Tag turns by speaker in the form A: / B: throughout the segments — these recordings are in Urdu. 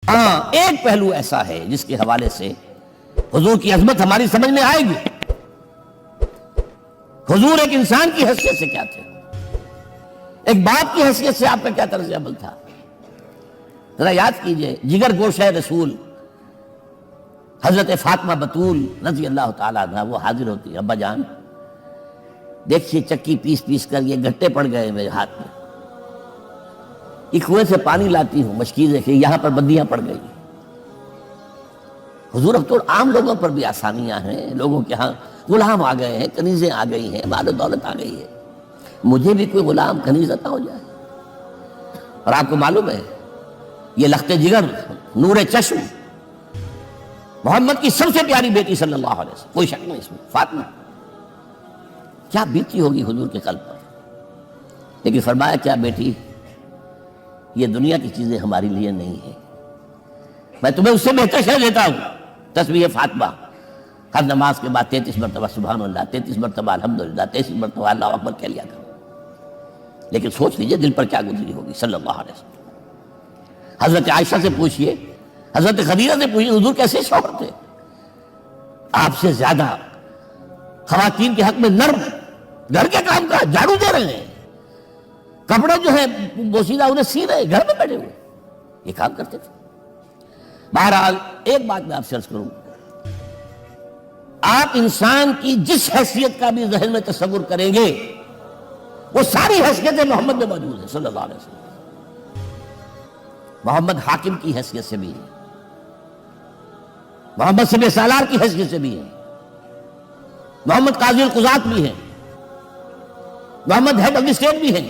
A: ہاں ایک پہلو ایسا ہے جس کے حوالے سے حضور کی عظمت ہماری سمجھ میں آئے گی. حضور ایک انسان کی حیثیت سے کیا تھے, ایک باپ کی حیثیت سے آپ کا کیا طرز عمل تھا. ذرا یاد کیجئے, جگر گوشہ رسول حضرت فاطمہ بطول رضی اللہ تعالیٰ عنہ وہ حاضر ہوتی, ابا جان دیکھیے چکی پیس پیس کر یہ گھٹے پڑ گئے میرے ہاتھ میں, یہ کنویں سے پانی لاتی ہوں, مشکیزیں کہ یہاں پر بندیاں پڑ گئی. حضور اب تو عام لوگوں پر بھی آسانیاں ہیں, لوگوں کے ہاں غلام آ گئے ہیں, کنیزیں آ گئی ہیں, مال و دولت آ گئی ہے, مجھے بھی کوئی غلام کنیز عطا ہو جائے. اور آپ کو معلوم ہے یہ لخت جگر نور چشم محمد کی سب سے پیاری بیٹی صلی اللہ علیہ وسلم, کوئی شک نہیں اس میں, فاطمہ کیا بیتی ہوگی حضور کے قلب پر. لیکن فرمایا کیا بیٹی, یہ دنیا کی چیزیں ہماری لیے نہیں ہیں, میں تمہیں اس سے بہتر شے دیتا ہوں. تسبیح فاطمہ ہر نماز کے بعد 33 مرتبہ سبحان اللہ, 33 مرتبہ الحمدللہ, 33 مرتبہ اللہ اکبر کہہ لیا کرو. لیکن سوچ لیجئے دل پر کیا گزری ہوگی صلی اللہ علیہ وسلم. حضرت عائشہ سے پوچھئے, حضرت خدیجہ سے پوچھئے حضور کیسے شوہر تھے, آپ سے زیادہ خواتین کے حق میں نرم, گھر کے کام کا جھاڑو دے رہے ہیں, کپڑے جو ہیں بوسیدہ انہیں سی رہے, گھر میں بیٹھے ہوئے, یہ کام کرتے تھے. بہرحال ایک بات میں آپ سے عرض کروں, آپ انسان کی جس حیثیت کا بھی ذہن میں تصور کریں گے وہ ساری حیثیتیں محمد میں موجود ہیں صلی اللہ علیہ وسلم. محمد حاکم کی حیثیت سے بھی ہے, محمد سب سالار کی حیثیت سے بھی ہے, محمد قاضی القضات بھی ہیں, محمد ہیڈ آف دی اسٹیٹ بھی ہیں,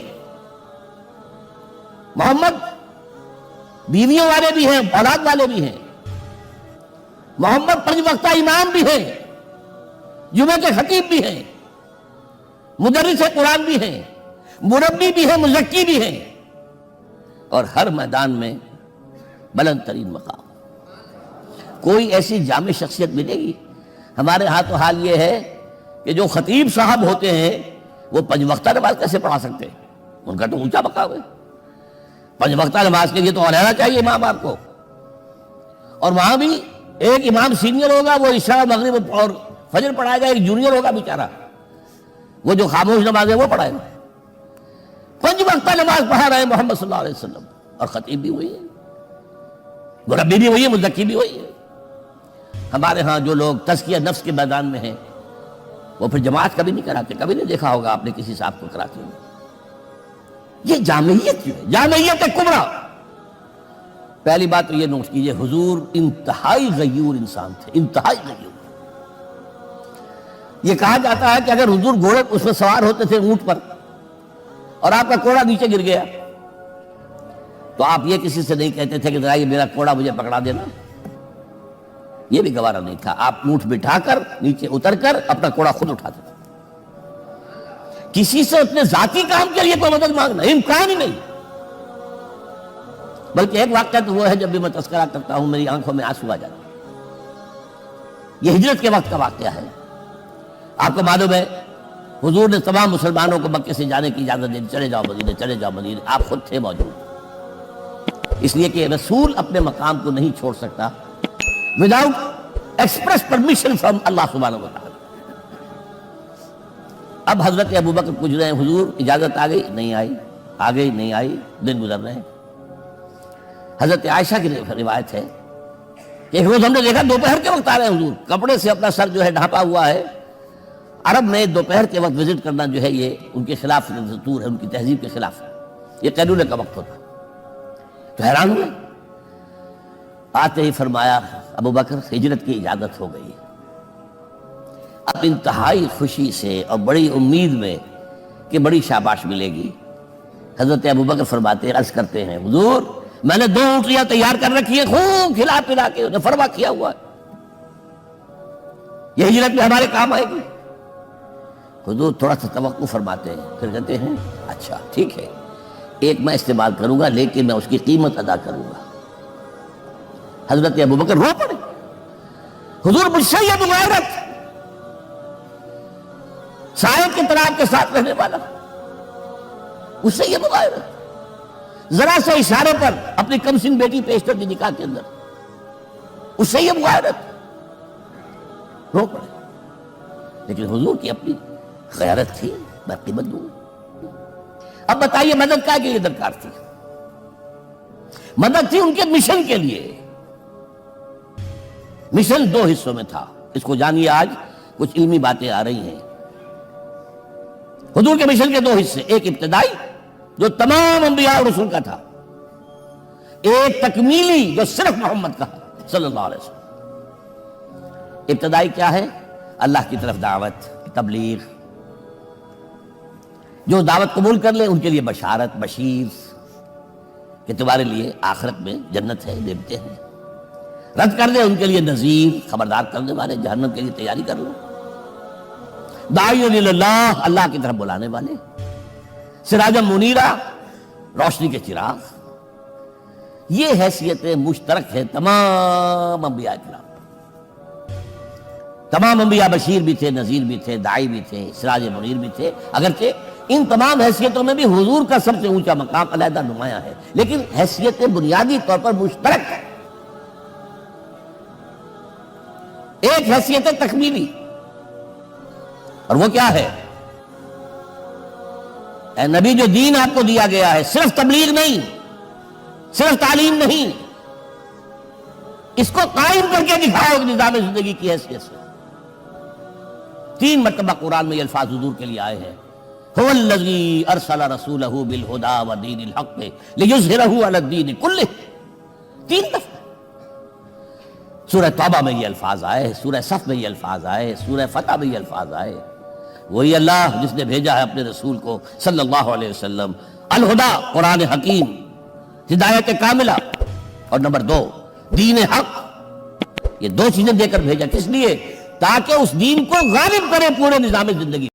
A: محمد بیویوں والے بھی ہیں, اولاد والے بھی ہیں, محمد 5 وقتہ امام بھی ہیں, جمعہ کے خطیب بھی ہیں, مدرس قرآن بھی ہیں, مربی بھی ہیں, مزکی بھی ہیں, اور ہر میدان میں بلند ترین مقام. کوئی ایسی جامع شخصیت ملے گی؟ ہمارے ہاں تو حال یہ ہے کہ جو خطیب صاحب ہوتے ہیں وہ 5 وقتہ نماز کیسے پڑھا سکتے ہیں, ان کا تو اونچا مقام ہے. 5 وقتہ نماز کے لیے تو علیحدہ چاہیے امام آپ کو, اور وہاں بھی ایک امام سینئر ہوگا, وہ عشاء مغرب اور فجر پڑھائے گا, ایک جونیئر ہوگا بیچارہ, وہ جو خاموش نماز ہے وہ پڑھائے گا. 5 وقتہ نماز پڑھا رہے ہیں محمد صلی اللہ علیہ وسلم, اور خطیب بھی وہی ہے, مربی بھی وہی ہے, مزکی بھی وہی ہے. ہمارے ہاں جو لوگ تزکیہ نفس کے میدان میں ہیں وہ پھر جماعت کبھی نہیں کراتے, کبھی نہیں دیکھا ہوگا آپ نے کسی صاحب کو کراتے ہوئے. یہ جامعیت کیوں ہے؟ جامعیت کبریٰ. پہلی بات تو یہ نوٹ کیجئے, حضور انتہائی غیور انسان تھے, انتہائی غیور. یہ کہا جاتا ہے کہ اگر حضور گھوڑے اس میں سوار ہوتے تھے اونٹ پر اور آپ کا کوڑا نیچے گر گیا تو آپ یہ کسی سے نہیں کہتے تھے کہ ذرا یہ میرا کوڑا مجھے پکڑا دینا, یہ بھی گوارا نہیں تھا. آپ اونٹ بٹھا کر نیچے اتر کر اپنا کوڑا خود اٹھاتے تھے. کسی سے اپنے ذاتی کام کے لیے کوئی مدد مانگنا امکان ہی نہیں. بلکہ ایک واقعہ تو وہ ہے جب بھی میں تذکرہ کرتا ہوں میری آنکھوں میں آنسو آ جاتے ہیں. یہ ہجرت کے وقت کا واقعہ ہے. آپ کو معلوم ہے حضور نے تمام مسلمانوں کو مکے سے جانے کی اجازت دی, چلے جاؤ مدینے, چلے جاؤ مدینے. آپ خود تھے موجود, اس لیے کہ رسول اپنے مقام کو نہیں چھوڑ سکتا وداؤٹ ایکسپریس پرمیشن فرام اللہ سبحانہ و تعالی. اب حضرت ابوبکر پوچھ رہے ہیں حضور اجازت آ گئی نہیں آئی, آ گئی نہیں آئی, دن گزر رہے ہیں. حضرت عائشہ کی روایت ہے کہ ایک روز ہم نے دیکھا دوپہر کے وقت آ رہے ہیں حضور, کپڑے سے اپنا سر جو ہے ڈھانپا ہوا ہے. عرب میں دوپہر کے وقت وزٹ کرنا جو ہے یہ ان کے خلاف دستور ہے, ان کی تہذیب کے خلاف ہے, یہ قیلولے کا وقت ہوتا. تو حیران ہوئے, آتے ہی فرمایا ابوبکر ہجرت کی اجازت ہو گئی. اب انتہائی خوشی سے اور بڑی امید میں کہ بڑی شاباش ملے گی, حضرت ابوبکر فرماتے عرض کرتے ہیں حضور میں نے 2 اونٹیاں تیار کر رکھی ہیں, خوب کھلا پلا کے انہیں فرما کیا ہوا ہے, یہ ہجرت میں ہمارے کام آئے گی. حضور تھوڑا سا توقع فرماتے ہیں, پھر کہتے ہیں اچھا ٹھیک ہے, ایک میں استعمال کروں گا لیکن میں اس کی قیمت ادا کروں گا. حضرت ابوبکر رو پڑے, حضور مجھ سے یہ مغایرت, سائے کے طرح کے ساتھ رہنے والا, اس سے یہ مغایرت. ذرا سے اشارے پر اپنی کمسن بیٹی پیش کر دی نکاح کے اندر، اس سے یہ غیرت رو پڑے. لیکن حضور کی اپنی غیرت تھی، قیمت دوں. اب بتائیے مدد کا کے لیے درکار تھی؟ مدد تھی ان کے مشن کے لیے. مشن دو حصوں میں تھا، اس کو جانیے. آج کچھ علمی باتیں آ رہی ہیں. حضور کے مشن کے دو حصے، ایک ابتدائی جو تمام انبیاء اور رسول کا تھا، ایک تکمیلی جو صرف محمد کا صلی اللہ علیہ وسلم. ابتدائی کیا ہے؟ اللہ کی طرف دعوت، تبلیغ. جو دعوت قبول کر لے ان کے لیے بشارت، بشیر کہ تمہارے لیے آخرت میں جنت ہے، نعمتیں ہیں. رد کر دے ان کے لیے نذیر، خبردار کرنے والے، جہنم کے لیے تیاری کر لو. داعی اللہ، اللہ کی طرف بلانے والے. سراجا منیرہ، روشنی کے چراغ. یہ حیثیتیں مشترک ہیں تمام انبیاء کرام. تمام انبیاء بشیر بھی تھے، نذیر بھی تھے، داعی بھی تھے، سراج منیر بھی تھے. اگرچہ ان تمام حیثیتوں میں بھی حضور کا سب سے اونچا مقام علیحدہ نمایاں ہے، لیکن حیثیتیں بنیادی طور پر مشترک ہیں. ایک حیثیت تکمیلی، اور وہ کیا ہے؟ اے نبی، جو دین آپ کو دیا گیا ہے صرف تبلیغ نہیں، صرف تعلیم نہیں، اس کو قائم کر کے دکھاؤ نظام زندگی کی حیثیت سے. 3 مرتبہ قرآن میں یہ الفاظ حضور کے لیے آئے ہیں. هو الذی ارسل رسولہ بالہدی ودین الحق لیظہرہ علی الدین کلہ. 3 دفعہ سورہ توبہ میں یہ الفاظ آئے، سورہ صف میں یہ الفاظ آئے، سورہ فتح میں یہ الفاظ آئے. وہی اللہ جس نے بھیجا ہے اپنے رسول کو صلی اللہ علیہ وسلم. الہدا، قرآن حکیم، ہدایت کاملہ، اور نمبر 2 دین حق. یہ 2 چیزیں دے کر بھیجا. کس لیے؟ تاکہ اس دین کو غالب کرے پورے نظام زندگی.